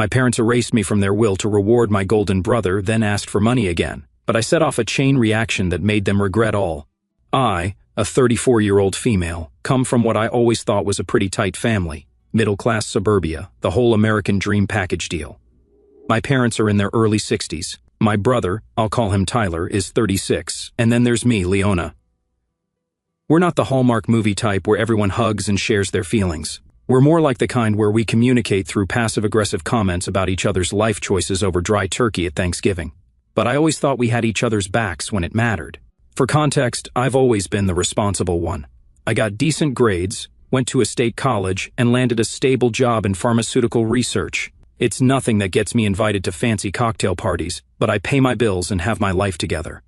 My parents erased me from their will to reward my golden brother, then asked for money again. But I set off a chain reaction that made them regret all. I, a 34-year-old female, come from what I always thought was a pretty tight family. Middle-class suburbia, the whole American dream package deal. My parents are in their early 60s. My brother, I'll call him Tyler, is 36, and then there's me, Leona. We're not the Hallmark movie type where everyone hugs and shares their feelings. We're more like the kind where we communicate through passive-aggressive comments about each other's life choices over dry turkey at Thanksgiving. But I always thought we had each other's backs when it mattered. For context, I've always been the responsible one. I got decent grades, went to a state college, and landed a stable job in pharmaceutical research. It's nothing that gets me invited to fancy cocktail parties, but I pay my bills and have my life together.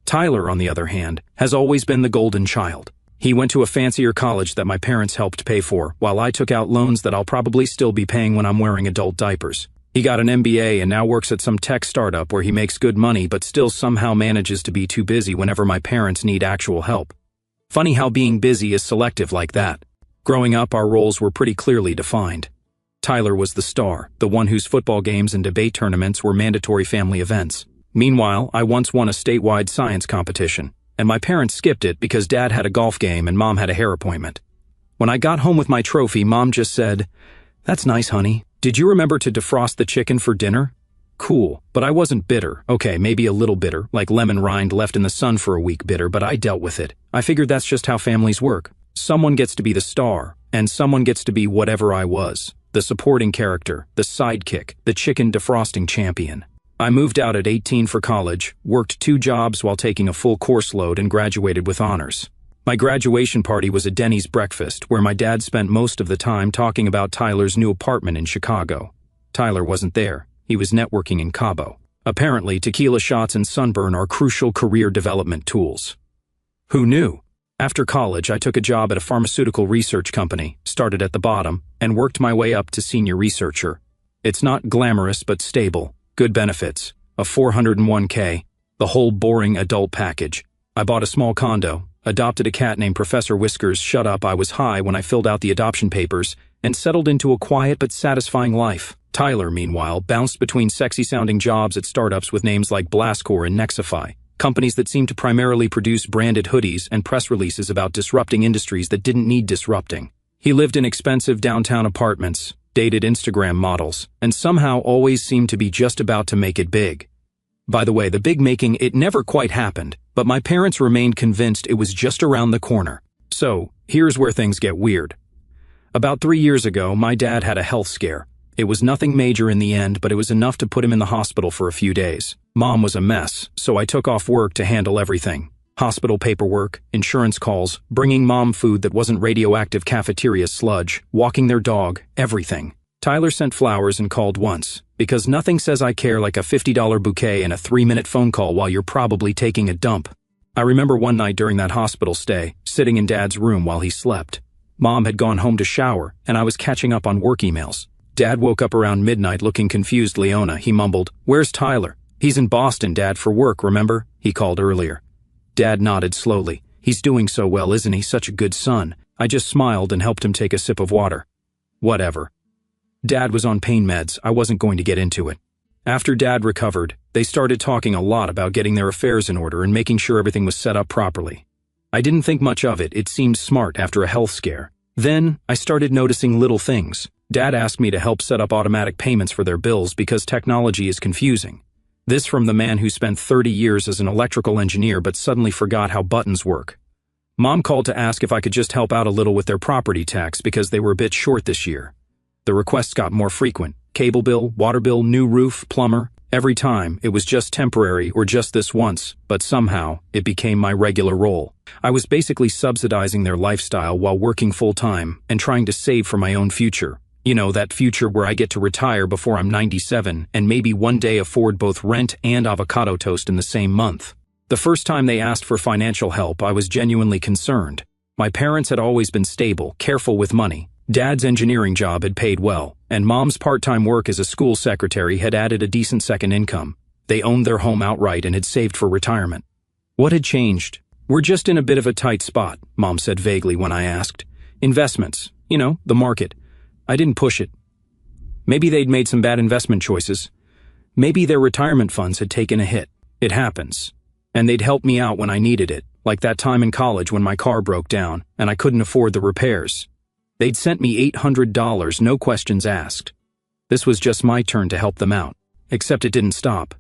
Tyler, on the other hand, has always been the golden child. He went to a fancier college that my parents helped pay for, while I took out loans that I'll probably still be paying when I'm wearing adult diapers. He got an MBA and now works at some tech startup where he makes good money but still somehow manages to be too busy whenever my parents need actual help. Funny how being busy is selective like that. Growing up, our roles were pretty clearly defined. Tyler was the star, the one whose football games and debate tournaments were mandatory family events. Meanwhile, I once won a statewide science competition, and my parents skipped it because Dad had a golf game and Mom had a hair appointment. When I got home with my trophy, Mom just said, "That's nice, honey. Did you remember to defrost the chicken for dinner?" Cool, but I wasn't bitter. Okay, maybe a little bitter, like lemon rind left in the sun for a week bitter, but I dealt with it. I figured that's just how families work. Someone gets to be the star, and someone gets to be whatever I was. The supporting character, the sidekick, the chicken defrosting champion. I moved out at 18 for college, worked 2 jobs while taking a full course load, and graduated with honors. My graduation party was a Denny's breakfast where my dad spent most of the time talking about Tyler's new apartment in Chicago. Tyler wasn't there. He was networking in Cabo. Apparently, tequila shots and sunburn are crucial career development tools. Who knew? After college, I took a job at a pharmaceutical research company, started at the bottom, and worked my way up to senior researcher. It's not glamorous but stable. Good benefits, a 401k, the whole boring adult package. I bought a small condo, adopted a cat named Professor Whiskers. Shut up, I was high when I filled out the adoption papers, and settled into a quiet but satisfying life. Tyler, meanwhile, bounced between sexy-sounding jobs at startups with names like Blastcore and Nexify, companies that seemed to primarily produce branded hoodies and press releases about disrupting industries that didn't need disrupting. He lived in expensive downtown apartments, dated Instagram models, and somehow always seemed to be just about to make it big. By the way, the big making, it never quite happened, but my parents remained convinced it was just around the corner. So, here's where things get weird. About 3 years ago, my dad had a health scare. It was nothing major in the end, but it was enough to put him in the hospital for a few days. Mom was a mess, so I took off work to handle everything. Hospital paperwork, insurance calls, bringing Mom food that wasn't radioactive cafeteria sludge, walking their dog, everything. Tyler sent flowers and called once, because nothing says I care like a $50 bouquet and a 3-minute phone call while you're probably taking a dump. I remember one night during that hospital stay, sitting in Dad's room while he slept. Mom had gone home to shower, and I was catching up on work emails. Dad woke up around midnight looking confused. "Leona," he mumbled. "Where's Tyler?" "He's in Boston, Dad, for work, remember?" He called earlier. Dad nodded slowly. "He's doing so well, isn't he? Such a good son." I just smiled and helped him take a sip of water. Whatever. Dad was on pain meds. I wasn't going to get into it. After Dad recovered, they started talking a lot about getting their affairs in order and making sure everything was set up properly. I didn't think much of it. It seemed smart after a health scare. Then, I started noticing little things. Dad asked me to help set up automatic payments for their bills because technology is confusing. This from the man who spent 30 years as an electrical engineer but suddenly forgot how buttons work. Mom called to ask if I could just help out a little with their property tax because they were a bit short this year. The requests got more frequent. Cable bill, water bill, new roof, plumber. Every time, it was just temporary or just this once, but somehow, it became my regular role. I was basically subsidizing their lifestyle while working full-time and trying to save for my own future. You know, that future where I get to retire before I'm 97 and maybe one day afford both rent and avocado toast in the same month. The first time they asked for financial help, I was genuinely concerned. My parents had always been stable, careful with money. Dad's engineering job had paid well, and Mom's part-time work as a school secretary had added a decent second income. They owned their home outright and had saved for retirement. What had changed? "We're just in a bit of a tight spot," Mom said vaguely when I asked. "Investments, you know, the market." I didn't push it. Maybe they'd made some bad investment choices. Maybe their retirement funds had taken a hit. It happens. And they'd help me out when I needed it, like that time in college when my car broke down and I couldn't afford the repairs. They'd sent me $800, no questions asked. This was just my turn to help them out. Except it didn't stop.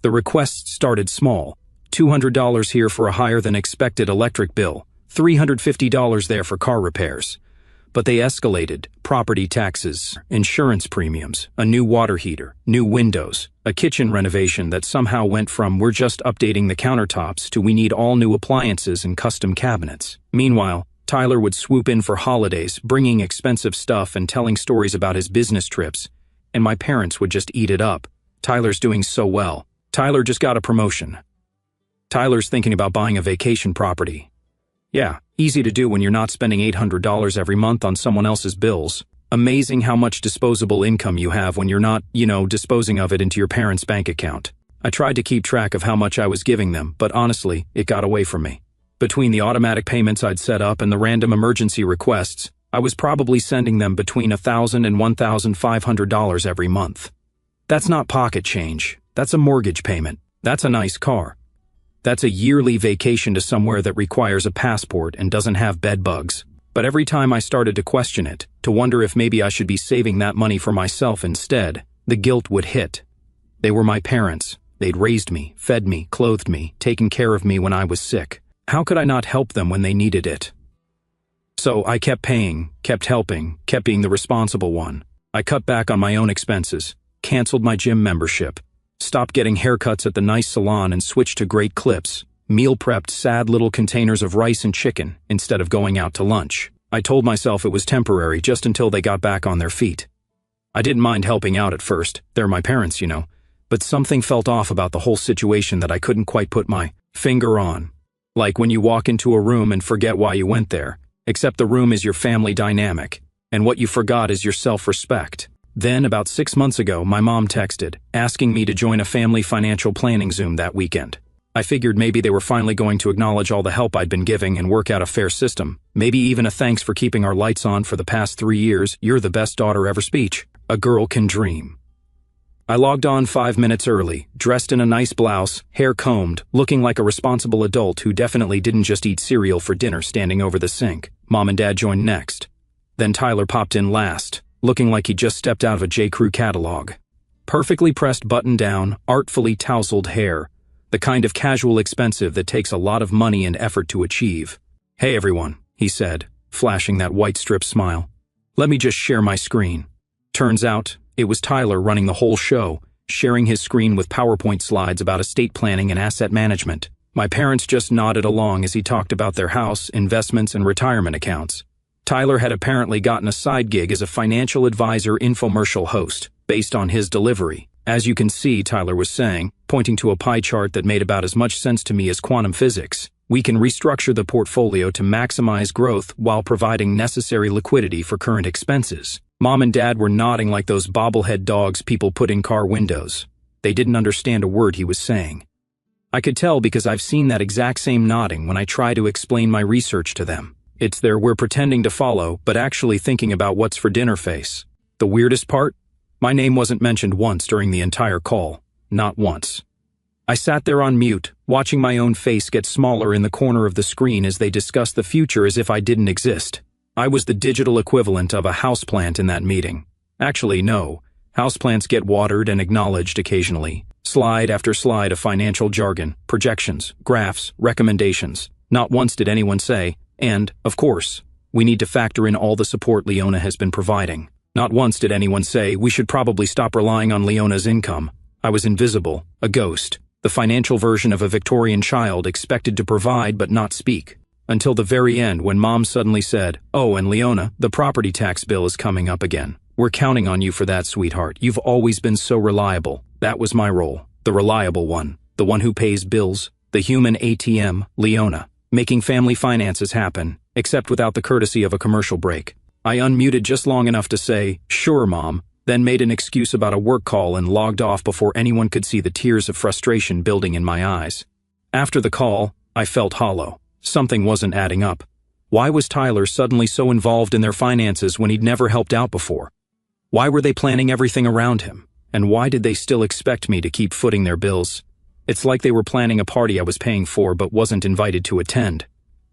The requests started small. $200 here for a higher than expected electric bill, $350 there for car repairs. But they escalated: property taxes, insurance premiums, a new water heater, new windows, a kitchen renovation that somehow went from "we're just updating the countertops" to "we need all new appliances and custom cabinets." Meanwhile, Tyler would swoop in for holidays, bringing expensive stuff and telling stories about his business trips, and my parents would just eat it up. Tyler's doing so well. Tyler just got a promotion. Tyler's thinking about buying a vacation property. Yeah, easy to do when you're not spending $800 every month on someone else's bills. Amazing how much disposable income you have when you're not, disposing of it into your parents' bank account. I tried to keep track of how much I was giving them, but honestly, it got away from me. Between the automatic payments I'd set up and the random emergency requests, I was probably sending them between $1,000 and $1,500 every month. That's not pocket change. That's a mortgage payment. That's a nice car. That's a yearly vacation to somewhere that requires a passport and doesn't have bed bugs. But every time I started to question it, to wonder if maybe I should be saving that money for myself instead, the guilt would hit. They were my parents. They'd raised me, fed me, clothed me, taken care of me when I was sick. How could I not help them when they needed it? So I kept paying, kept helping, kept being the responsible one. I cut back on my own expenses, canceled my gym membership, stopped getting haircuts at the nice salon and switched to Great Clips, meal prepped sad little containers of rice and chicken instead of going out to lunch. I told myself it was temporary just until they got back on their feet. I didn't mind helping out at first. They're my parents, but something felt off about the whole situation that I couldn't quite put my finger on. Like when you walk into a room and forget why you went there, except the room is your family dynamic, and what you forgot is your self-respect. Then, about 6 months ago, my mom texted, asking me to join a family financial planning Zoom that weekend. I figured maybe they were finally going to acknowledge all the help I'd been giving and work out a fair system. Maybe even a thanks for keeping our lights on for the past 3 years, "You're the best daughter ever" speech. A girl can dream. I logged on 5 minutes early, dressed in a nice blouse, hair combed, looking like a responsible adult who definitely didn't just eat cereal for dinner standing over the sink. Mom and Dad joined next. Then Tyler popped in last, looking like he just stepped out of a J.Crew catalog. Perfectly pressed button-down, artfully tousled hair, the kind of casual expensive that takes a lot of money and effort to achieve. "Hey everyone," he said, flashing that white strip smile. "Let me just share my screen." Turns out, it was Tyler running the whole show, sharing his screen with PowerPoint slides about estate planning and asset management. My parents just nodded along as he talked about their house, investments, and retirement accounts. Tyler had apparently gotten a side gig as a financial advisor infomercial host, based on his delivery. "As you can see," Tyler was saying, pointing to a pie chart that made about as much sense to me as quantum physics, "we can restructure the portfolio to maximize growth while providing necessary liquidity for current expenses." Mom and Dad were nodding like those bobblehead dogs people put in car windows. They didn't understand a word he was saying. I could tell because I've seen that exact same nodding when I try to explain my research to them. It's their "we're pretending to follow, but actually thinking about what's for dinner" face. The weirdest part? My name wasn't mentioned once during the entire call. Not once. I sat there on mute, watching my own face get smaller in the corner of the screen as they discussed the future as if I didn't exist. I was the digital equivalent of a houseplant in that meeting. Actually, no. Houseplants get watered and acknowledged occasionally. Slide after slide of financial jargon, projections, graphs, recommendations. Not once did anyone say, "And, of course, we need to factor in all the support Leona has been providing." Not once did anyone say, "We should probably stop relying on Leona's income." I was invisible, a ghost, the financial version of a Victorian child expected to provide but not speak. Until the very end when Mom suddenly said, "Oh, and Leona, the property tax bill is coming up again. We're counting on you for that, sweetheart. You've always been so reliable." That was my role, the reliable one, the one who pays bills, the human ATM, Leona, making family finances happen, except without the courtesy of a commercial break. I unmuted just long enough to say, "Sure, Mom," then made an excuse about a work call and logged off before anyone could see the tears of frustration building in my eyes. After the call, I felt hollow. Something wasn't adding up. Why was Tyler suddenly so involved in their finances when he'd never helped out before? Why were they planning everything around him? And why did they still expect me to keep footing their bills? It's like they were planning a party I was paying for but wasn't invited to attend.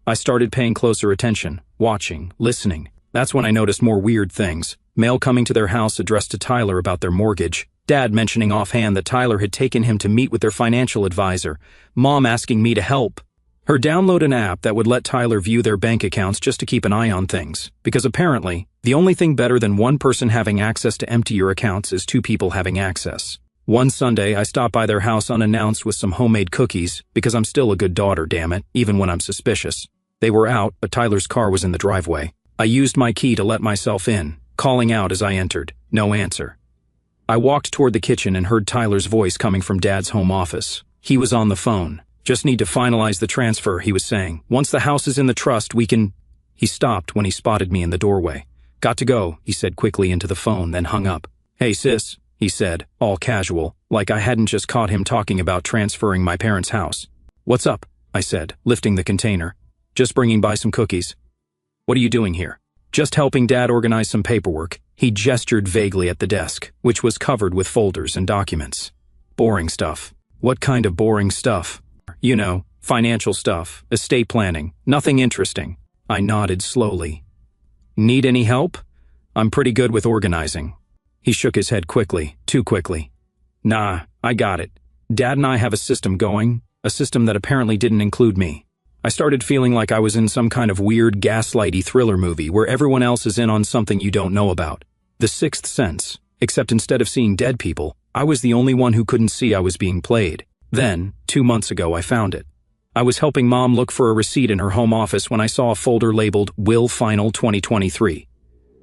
I started paying closer attention, watching, listening. That's when I noticed more weird things. Mail coming to their house addressed to Tyler about their mortgage. Dad mentioning offhand that Tyler had taken him to meet with their financial advisor. Mom asking me to help her download an app that would let Tyler view their bank accounts just to keep an eye on things. Because apparently, the only thing better than one person having access to empty your accounts is two people having access. One Sunday, I stopped by their house unannounced with some homemade cookies, because I'm still a good daughter, damn it, even when I'm suspicious. They were out, but Tyler's car was in the driveway. I used my key to let myself in, calling out as I entered. No answer. I walked toward the kitchen and heard Tyler's voice coming from Dad's home office. He was on the phone. Just need to finalize the transfer, he was saying. Once the house is in the trust, we can... He stopped when he spotted me in the doorway. Got to go, he said quickly into the phone, then hung up. Hey sis, he said, all casual, like I hadn't just caught him talking about transferring my parents' house. What's up? I said, lifting the container. Just bringing by some cookies. What are you doing here? Just helping Dad organize some paperwork. He gestured vaguely at the desk, which was covered with folders and documents. Boring stuff. What kind of boring stuff? You know, financial stuff, estate planning, nothing interesting. I nodded slowly. Need any help? I'm pretty good with organizing. He shook his head quickly, too quickly. Nah, I got it. Dad and I have a system going, a system that apparently didn't include me. I started feeling like I was in some kind of weird gaslighty thriller movie where everyone else is in on something you don't know about. The Sixth Sense, except instead of seeing dead people, I was the only one who couldn't see I was being played. Then, 2 months ago, I found it. I was helping Mom look for a receipt in her home office when I saw a folder labeled Will Final 2023.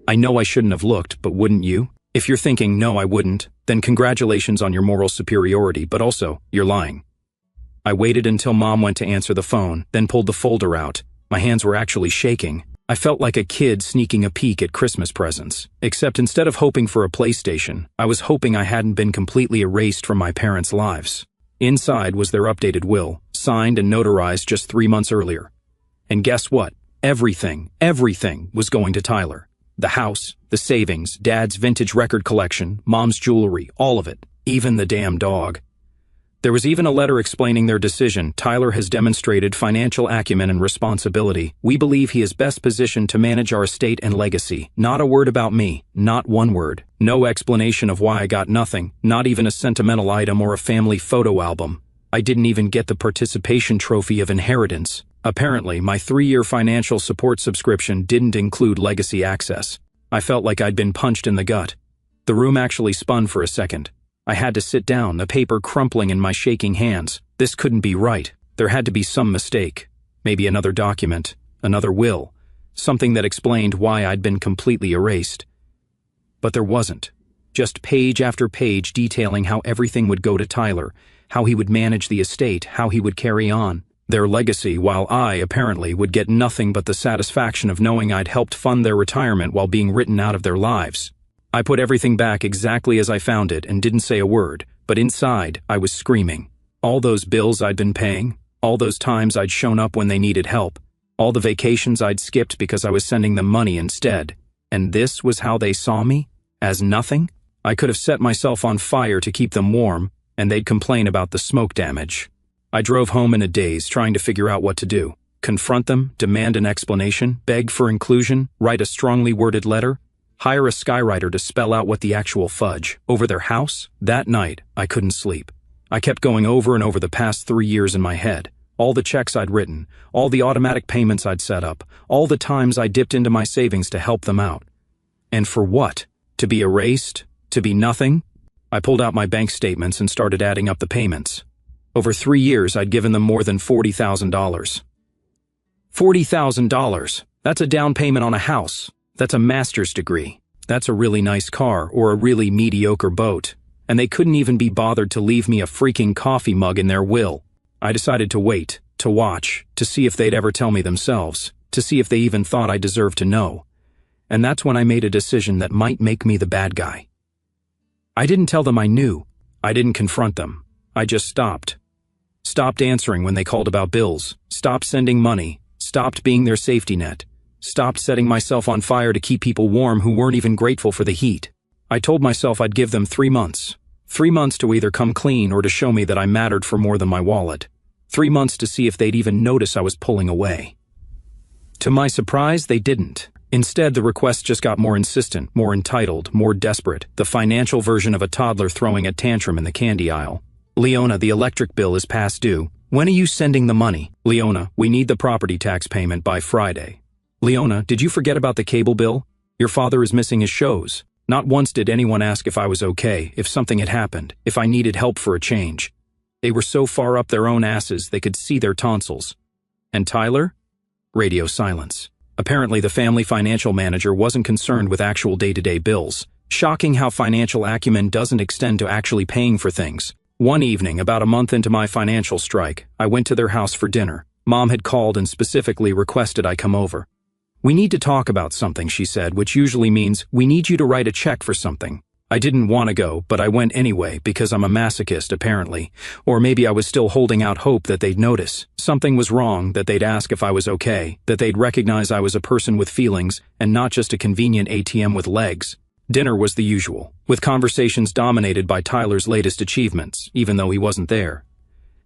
I know I shouldn't have looked, but wouldn't you? If you're thinking, no, I wouldn't, then congratulations on your moral superiority, but also, you're lying. I waited until Mom went to answer the phone, then pulled the folder out. My hands were actually shaking. I felt like a kid sneaking a peek at Christmas presents. Except instead of hoping for a PlayStation, I was hoping I hadn't been completely erased from my parents' lives. Inside was their updated will, signed and notarized just 3 months earlier. And guess what? Everything was going to Tyler. The house, the savings, Dad's vintage record collection, Mom's jewelry, all of it. Even the damn dog. There was even a letter explaining their decision. Tyler has demonstrated financial acumen and responsibility. We believe he is best positioned to manage our estate and legacy. Not a word about me. Not one word. No explanation of why I got nothing. Not even a sentimental item or a family photo album. I didn't even get the participation trophy of inheritance. Apparently, my 3-year financial support subscription didn't include legacy access. I felt like I'd been punched in the gut. The room actually spun for a second. I had to sit down, the paper crumpling in my shaking hands. This couldn't be right. There had to be some mistake. Maybe another document, another will, something that explained why I'd been completely erased. But there wasn't. Just page after page detailing how everything would go to Tyler, how he would manage the estate, how he would carry on their legacy, while I, apparently, would get nothing but the satisfaction of knowing I'd helped fund their retirement while being written out of their lives. I put everything back exactly as I found it and didn't say a word, but inside, I was screaming. All those bills I'd been paying, all those times I'd shown up when they needed help, all the vacations I'd skipped because I was sending them money instead. And this was how they saw me? As nothing? I could have set myself on fire to keep them warm, and they'd complain about the smoke damage. I drove home in a daze, trying to figure out what to do. Confront them, demand an explanation, beg for inclusion, write a strongly worded letter, hire a skywriter to spell out what the actual fudge. Over their house? That night, I couldn't sleep. I kept going over and over the past 3 years in my head. All the checks I'd written, all the automatic payments I'd set up, all the times I dipped into my savings to help them out. And for what? To be erased? To be nothing? I pulled out my bank statements and started adding up the payments. Over 3 years, I'd given them more than $40,000. $40,000. That's a down payment on a house. That's a master's degree. That's a really nice car or a really mediocre boat. And they couldn't even be bothered to leave me a freaking coffee mug in their will. I decided to wait, to watch, to see if they'd ever tell me themselves, to see if they even thought I deserved to know. And that's when I made a decision that might make me the bad guy. I didn't tell them I knew. I didn't confront them. I just stopped. Stopped answering when they called about bills. Stopped sending money. Stopped being their safety net. Stopped setting myself on fire to keep people warm who weren't even grateful for the heat. I told myself I'd give them 3 months. 3 months to either come clean or to show me that I mattered for more than my wallet. 3 months to see if they'd even notice I was pulling away. To my surprise, they didn't. Instead, the requests just got more insistent, more entitled, more desperate, the financial version of a toddler throwing a tantrum in the candy aisle. Leona, the electric bill is past due. When are you sending the money? Leona, we need the property tax payment by Friday. Leona, did you forget about the cable bill? Your father is missing his shows. Not once did anyone ask if I was okay, if something had happened, if I needed help for a change. They were so far up their own asses they could see their tonsils. And Tyler? Radio silence. Apparently the family financial manager wasn't concerned with actual day-to-day bills. Shocking how financial acumen doesn't extend to actually paying for things. One evening, about a month into my financial strike, I went to their house for dinner. Mom had called and specifically requested I come over. We need to talk about something, she said, which usually means we need you to write a check for something. I didn't want to go, but I went anyway because I'm a masochist, apparently. Or maybe I was still holding out hope that they'd notice. Something was wrong, that they'd ask if I was okay, that they'd recognize I was a person with feelings and not just a convenient ATM with legs. Dinner was the usual, with conversations dominated by Tyler's latest achievements, even though he wasn't there.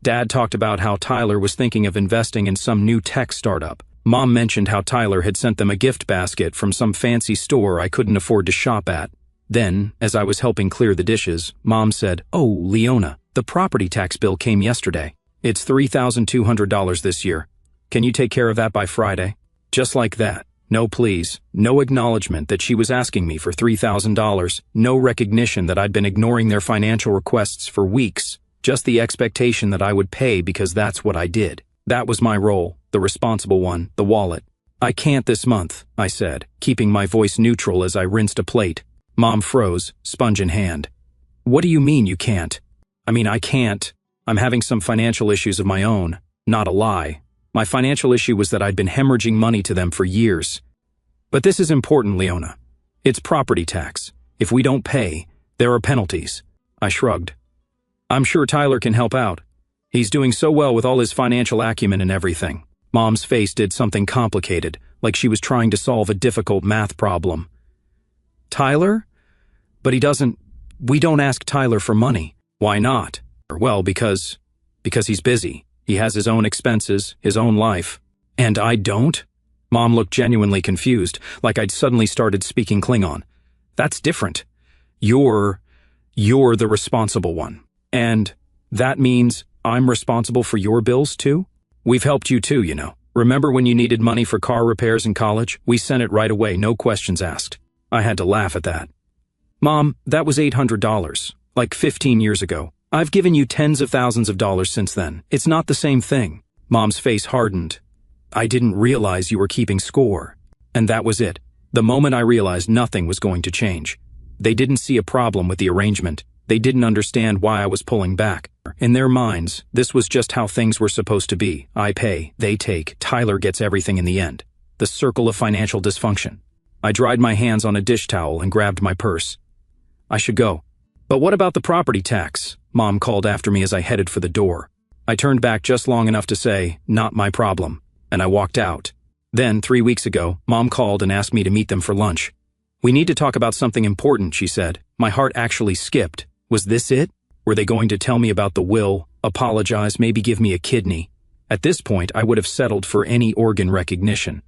Dad talked about how Tyler was thinking of investing in some new tech startup. Mom mentioned how Tyler had sent them a gift basket from some fancy store I couldn't afford to shop at. Then, as I was helping clear the dishes, Mom said, "Oh, Leona, the property tax bill came yesterday. It's $3,200 this year. Can you take care of that by Friday?" Just like that. No please, no acknowledgement that she was asking me for $3,000, no recognition that I'd been ignoring their financial requests for weeks, just the expectation that I would pay because that's what I did. That was my role, the responsible one, the wallet. "I can't this month," I said, keeping my voice neutral as I rinsed a plate. Mom froze, sponge in hand. "What do you mean you can't?" I can't. I'm having some financial issues of my own. Not a lie. My financial issue was that I'd been hemorrhaging money to them for years. But this is important, Leona. It's property tax. If we don't pay, there are penalties. I shrugged. "I'm sure Tyler can help out. He's doing so well with all his financial acumen and everything." Mom's face did something complicated, like she was trying to solve a difficult math problem. "Tyler? But we don't ask Tyler for money." "Why not?" "Well, because he's busy. He has his own expenses, his own life." "And I don't?" Mom looked genuinely confused, like I'd suddenly started speaking Klingon. "That's different. You're the responsible one. And that means I'm responsible for your bills too? We've helped you too, you know. Remember when you needed money for car repairs in college? We sent it right away, no questions asked." I had to laugh at that. "Mom, that was $800, like 15 years ago. I've given you tens of thousands of dollars since then. It's not the same thing." Mom's face hardened. "I didn't realize you were keeping score." And that was it. The moment I realized nothing was going to change. They didn't see a problem with the arrangement. They didn't understand why I was pulling back. In their minds, this was just how things were supposed to be. I pay, they take, Tyler gets everything in the end. The circle of financial dysfunction. I dried my hands on a dish towel and grabbed my purse. I should go. "But what about the property tax?" Mom called after me as I headed for the door. I turned back just long enough to say, "Not my problem," and I walked out. Then, 3 weeks ago, Mom called and asked me to meet them for lunch. "We need to talk about something important," she said. My heart actually skipped. Was this it? Were they going to tell me about the will, apologize, maybe give me a kidney? At this point, I would have settled for any organ recognition.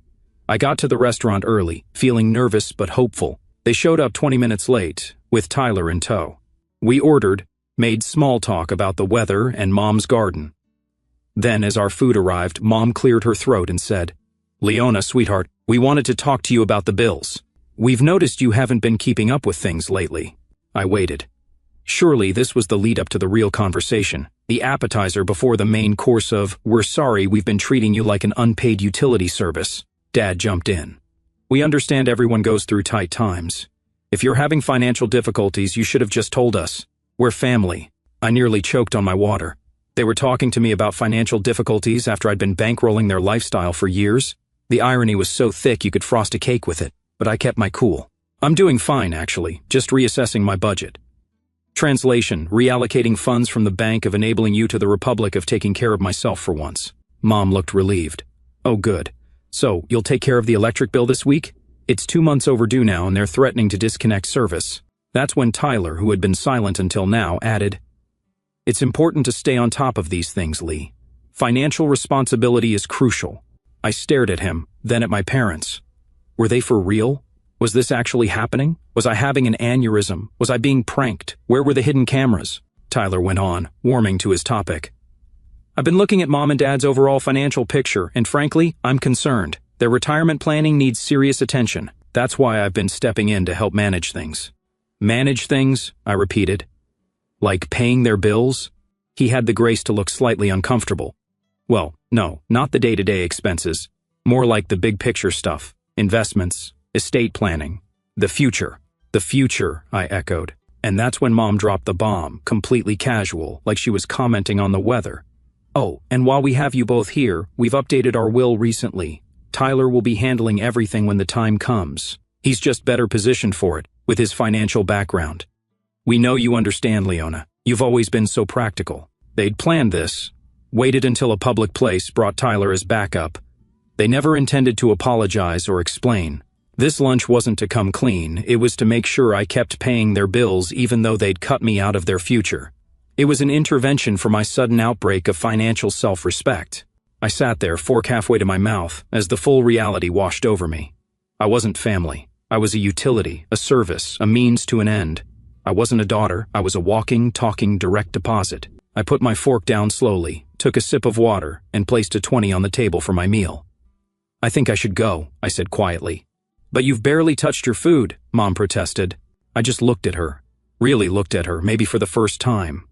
I got to the restaurant early, feeling nervous but hopeful. They showed up 20 minutes late, with Tyler in tow. We ordered, made small talk about the weather and Mom's garden. Then, as our food arrived, Mom cleared her throat and said, "Leona, sweetheart, we wanted to talk to you about the bills. We've noticed you haven't been keeping up with things lately." I waited. Surely this was the lead-up to the real conversation, the appetizer before the main course of, "We're sorry we've been treating you like an unpaid utility service." Dad jumped in. "We understand everyone goes through tight times. If you're having financial difficulties, you should have just told us. We're family." I nearly choked on my water. They were talking to me about financial difficulties after I'd been bankrolling their lifestyle for years. The irony was so thick you could frost a cake with it, but I kept my cool. "I'm doing fine, actually, just reassessing my budget." Translation, reallocating funds from the bank of enabling you to the republic of taking care of myself for once. Mom looked relieved. "Oh, good. So, you'll take care of the electric bill this week? It's 2 months overdue now and they're threatening to disconnect service." That's when Tyler, who had been silent until now, added, "It's important to stay on top of these things, Lee. Financial responsibility is crucial." I stared at him, then at my parents. Were they for real? Was this actually happening? Was I having an aneurysm? Was I being pranked? Where were the hidden cameras? Tyler went on, warming to his topic. "I've been looking at Mom and Dad's overall financial picture, and frankly, I'm concerned. Their retirement planning needs serious attention. That's why I've been stepping in to help manage things." "Manage things?" I repeated. "Like paying their bills?" He had the grace to look slightly uncomfortable. "Well, no, not the day-to-day expenses. More like the big picture stuff. Investments, estate planning. The future." "The future," I echoed. And that's when Mom dropped the bomb, completely casual, like she was commenting on the weather. "Oh, and while we have you both here, we've updated our will recently. Tyler will be handling everything when the time comes. He's just better positioned for it, with his financial background. We know you understand, Leona. You've always been so practical." They'd planned this, waited until a public place brought Tyler as backup. They never intended to apologize or explain. This lunch wasn't to come clean, it was to make sure I kept paying their bills even though they'd cut me out of their future. It was an intervention for my sudden outbreak of financial self-respect. I sat there, fork halfway to my mouth, as the full reality washed over me. I wasn't family. I was a utility, a service, a means to an end. I wasn't a daughter, I was a walking, talking direct deposit. I put my fork down slowly, took a sip of water, and placed a 20 on the table for my meal. "I think I should go," I said quietly. "But you've barely touched your food," Mom protested. I just looked at her. Really looked at her, maybe for the first time.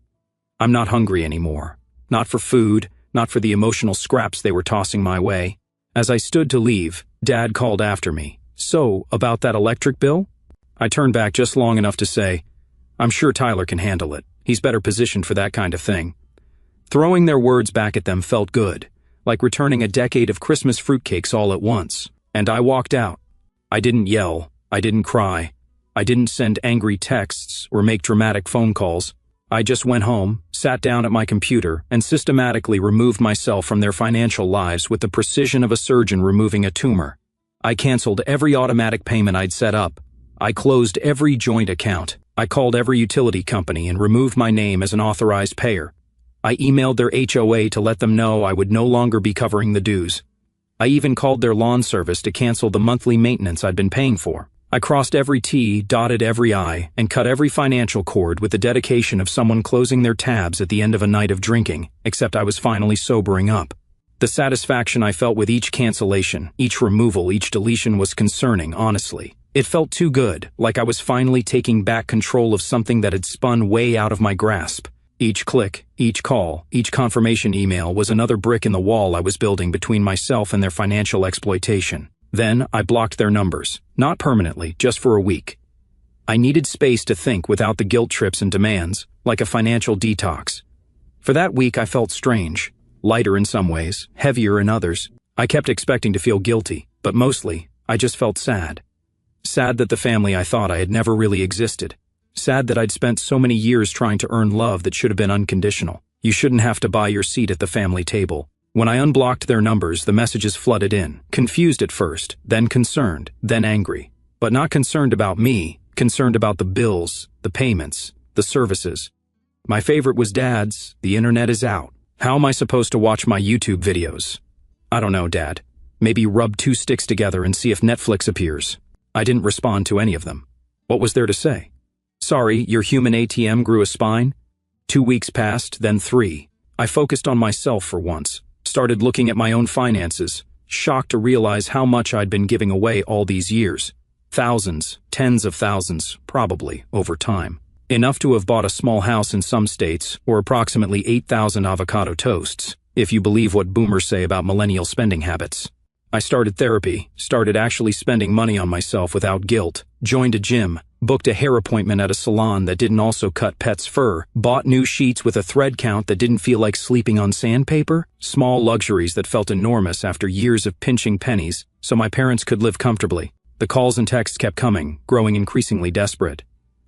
I'm not hungry anymore. Not for food, not for the emotional scraps they were tossing my way. As I stood to leave, Dad called after me. "So, about that electric bill?" I turned back just long enough to say, "I'm sure Tyler can handle it. He's better positioned for that kind of thing." Throwing their words back at them felt good, like returning a decade of Christmas fruitcakes all at once. And I walked out. I didn't yell. I didn't cry. I didn't send angry texts or make dramatic phone calls. I just went home, sat down at my computer, and systematically removed myself from their financial lives with the precision of a surgeon removing a tumor. I canceled every automatic payment I'd set up. I closed every joint account. I called every utility company and removed my name as an authorized payer. I emailed their HOA to let them know I would no longer be covering the dues. I even called their lawn service to cancel the monthly maintenance I'd been paying for. I crossed every T, dotted every I, and cut every financial cord with the dedication of someone closing their tabs at the end of a night of drinking, except I was finally sobering up. The satisfaction I felt with each cancellation, each removal, each deletion was concerning, honestly. It felt too good, like I was finally taking back control of something that had spun way out of my grasp. Each click, each call, each confirmation email was another brick in the wall I was building between myself and their financial exploitation. Then I blocked their numbers, not permanently, just for a week. I needed space to think without the guilt trips and demands, like a financial detox. For that week I felt strange, lighter in some ways, heavier in others. I kept expecting to feel guilty, but mostly, I just felt sad. Sad that the family I thought I had never really existed. Sad that I'd spent so many years trying to earn love that should have been unconditional. You shouldn't have to buy your seat at the family table. When I unblocked their numbers, the messages flooded in, confused at first, then concerned, then angry. But not concerned about me, concerned about the bills, the payments, the services. My favorite was Dad's, "The internet is out. How am I supposed to watch my YouTube videos?" "I don't know, Dad. Maybe rub 2 sticks together and see if Netflix appears." I didn't respond to any of them. What was there to say? "Sorry, your human ATM grew a spine?" 2 weeks passed, then 3. I focused on myself for once, started looking at my own finances, shocked to realize how much I'd been giving away all these years. Thousands, tens of thousands, probably, over time. Enough to have bought a small house in some states, or approximately 8,000 avocado toasts, if you believe what boomers say about millennial spending habits. I started therapy, started actually spending money on myself without guilt, joined a gym, booked a hair appointment at a salon that didn't also cut pets' fur, bought new sheets with a thread count that didn't feel like sleeping on sandpaper, small luxuries that felt enormous after years of pinching pennies, so my parents could live comfortably. The calls and texts kept coming, growing increasingly desperate.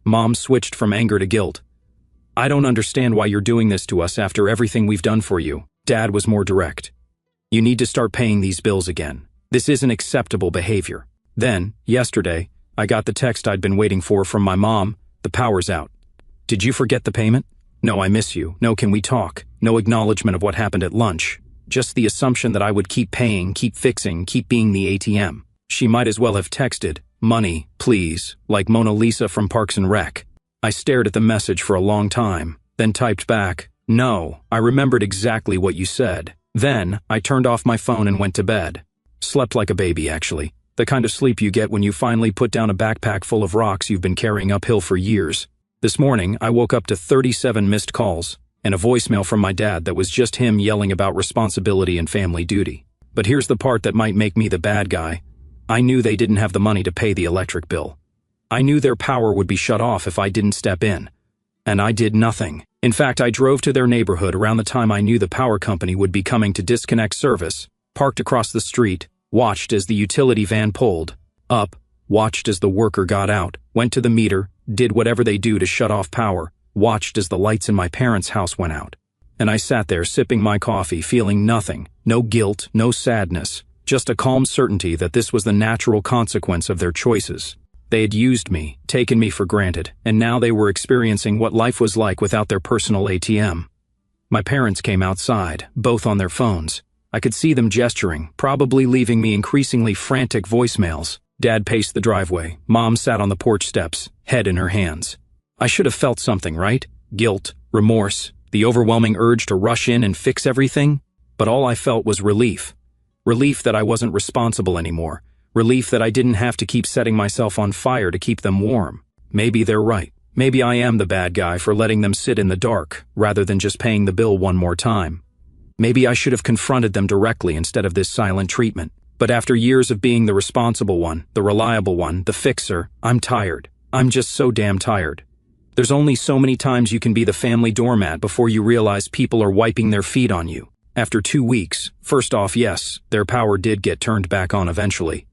Mom switched from anger to guilt. "I don't understand why you're doing this to us after everything we've done for you." Dad was more direct. "You need to start paying these bills again. This isn't acceptable behavior." Then, yesterday, I got the text I'd been waiting for from my mom. The power's out. Did you forget the payment? No, I miss you. No, can we talk? No acknowledgement of what happened at lunch. Just the assumption that I would keep paying, keep fixing, keep being the ATM. She might as well have texted, money, please, like Mona Lisa from Parks and Rec. I stared at the message for a long time, then typed back, no, I remembered exactly what you said. Then, I turned off my phone and went to bed. Slept like a baby, actually. The kind of sleep you get when you finally put down a backpack full of rocks you've been carrying uphill for years. This morning, I woke up to 37 missed calls, and a voicemail from my dad that was just him yelling about responsibility and family duty. But here's the part that might make me the bad guy. I knew they didn't have the money to pay the electric bill. I knew their power would be shut off if I didn't step in. And I did nothing. In fact, I drove to their neighborhood around the time I knew the power company would be coming to disconnect service, parked across the street, watched as the utility van pulled up, watched as the worker got out, went to the meter, did whatever they do to shut off power, watched as the lights in my parents' house went out. And I sat there sipping my coffee, feeling nothing, no guilt, no sadness, just a calm certainty that this was the natural consequence of their choices. They had used me, taken me for granted, and now they were experiencing what life was like without their personal ATM. My parents came outside, both on their phones. I could see them gesturing, probably leaving me increasingly frantic voicemails. Dad paced the driveway. Mom sat on the porch steps, head in her hands. I should have felt something, right? Guilt, remorse, the overwhelming urge to rush in and fix everything. But all I felt was relief. Relief that I wasn't responsible anymore. Relief that I didn't have to keep setting myself on fire to keep them warm. Maybe they're right. Maybe I am the bad guy for letting them sit in the dark, rather than just paying the bill one more time. Maybe I should have confronted them directly instead of this silent treatment. But after years of being the responsible one, the reliable one, the fixer, I'm tired. I'm just so damn tired. There's only so many times you can be the family doormat before you realize people are wiping their feet on you. After 2 weeks, first off, yes, their power did get turned back on eventually.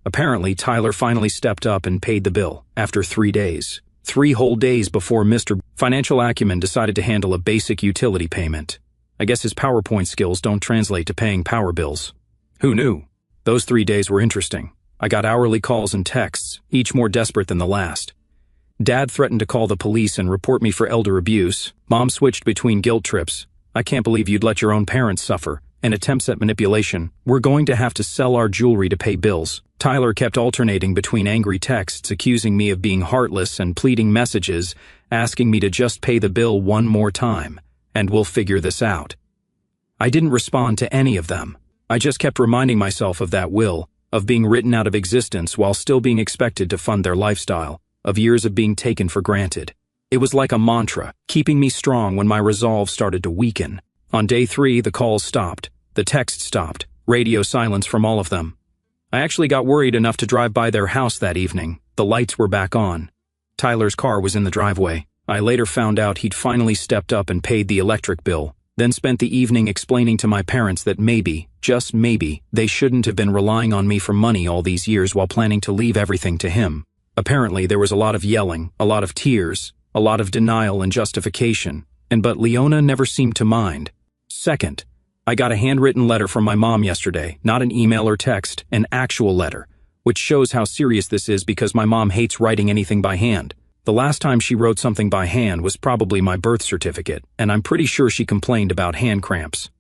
Apparently, Tyler finally stepped up and paid the bill, after 3 days. 3 whole days before Mr. Financial Acumen decided to handle a basic utility payment. I guess his PowerPoint skills don't translate to paying power bills. Who knew? Those 3 days were interesting. I got hourly calls and texts, each more desperate than the last. Dad threatened to call the police and report me for elder abuse. Mom switched between guilt trips. I can't believe you'd let your own parents suffer. And attempts at manipulation. We're going to have to sell our jewelry to pay bills. Tyler kept alternating between angry texts accusing me of being heartless and pleading messages asking me to just pay the bill one more time, and we'll figure this out. I didn't respond to any of them. I just kept reminding myself of that will, of being written out of existence while still being expected to fund their lifestyle, of years of being taken for granted. It was like a mantra, keeping me strong when my resolve started to weaken. On day 3, the calls stopped, the texts stopped, radio silence from all of them. I actually got worried enough to drive by their house that evening. The lights were back on. Tyler's car was in the driveway. I later found out he'd finally stepped up and paid the electric bill, then spent the evening explaining to my parents that maybe, just maybe, they shouldn't have been relying on me for money all these years while planning to leave everything to him. Apparently, there was a lot of yelling, a lot of tears, a lot of denial and justification, but Leona never seemed to mind. Second, I got a handwritten letter from my mom yesterday, not an email or text, an actual letter, which shows how serious this is because my mom hates writing anything by hand. The last time she wrote something by hand was probably my birth certificate, and I'm pretty sure she complained about hand cramps.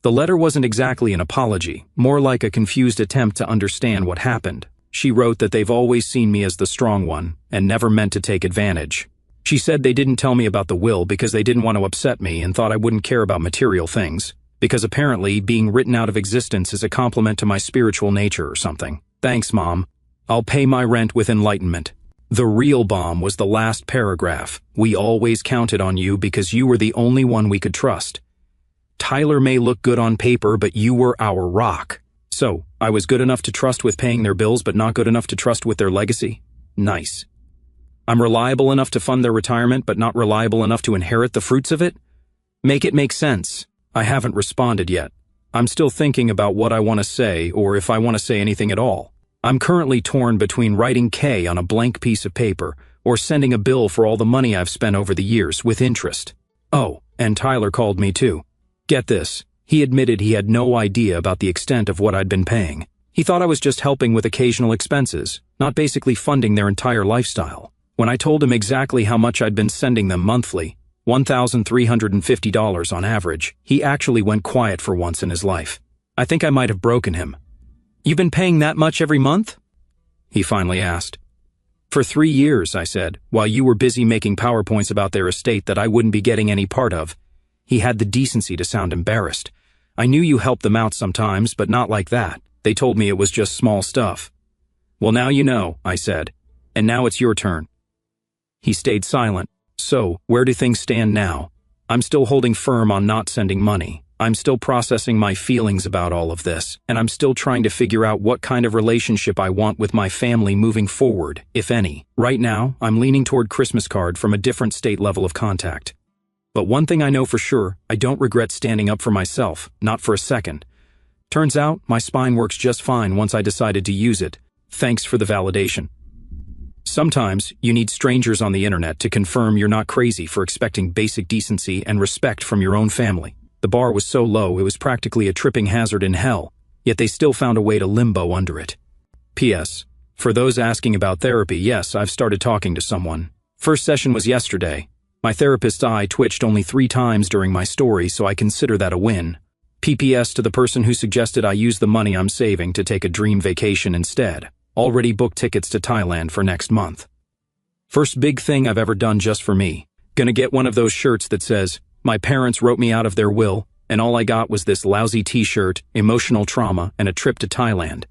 The letter wasn't exactly an apology, more like a confused attempt to understand what happened. She wrote that they've always seen me as the strong one, and never meant to take advantage. She said they didn't tell me about the will because they didn't want to upset me and thought I wouldn't care about material things, because apparently being written out of existence is a compliment to my spiritual nature or something. Thanks, Mom. I'll pay my rent with enlightenment. The real bomb was the last paragraph. We always counted on you because you were the only one we could trust. Tyler may look good on paper, but you were our rock. So, I was good enough to trust with paying their bills, but not good enough to trust with their legacy? Nice. I'm reliable enough to fund their retirement, but not reliable enough to inherit the fruits of it? Make it make sense. I haven't responded yet. I'm still thinking about what I want to say, or if I want to say anything at all. I'm currently torn between writing K on a blank piece of paper, or sending a bill for all the money I've spent over the years, with interest. Oh, and Tyler called me too. Get this. He admitted he had no idea about the extent of what I'd been paying. He thought I was just helping with occasional expenses, not basically funding their entire lifestyle. When I told him exactly how much I'd been sending them monthly, $1,350 on average, he actually went quiet for once in his life. I think I might have broken him. "You've been paying that much every month?" he finally asked. "For 3 years," I said, "while you were busy making PowerPoints about their estate that I wouldn't be getting any part of." He had the decency to sound embarrassed. "I knew you helped them out sometimes, but not like that. They told me it was just small stuff." "Well, now you know," I said. "And now it's your turn." He stayed silent. "So, where do things stand now?" "I'm still holding firm on not sending money. I'm still processing my feelings about all of this, and I'm still trying to figure out what kind of relationship I want with my family moving forward, if any. Right now, I'm leaning toward Christmas card from a different state level of contact. But one thing I know for sure, I don't regret standing up for myself, not for a second. Turns out, my spine works just fine once I decided to use it. Thanks for the validation." Sometimes, you need strangers on the internet to confirm you're not crazy for expecting basic decency and respect from your own family. The bar was so low it was practically a tripping hazard in hell, yet they still found a way to limbo under it. P.S. For those asking about therapy, yes, I've started talking to someone. First session was yesterday. My therapist's eye twitched only 3 times during my story, so I consider that a win. PPS to the person who suggested I use the money I'm saving to take a dream vacation instead. Already booked tickets to Thailand for next month. First big thing I've ever done just for me. Gonna get one of those shirts that says, "My parents wrote me out of their will, and all I got was this lousy t-shirt, emotional trauma, and a trip to Thailand."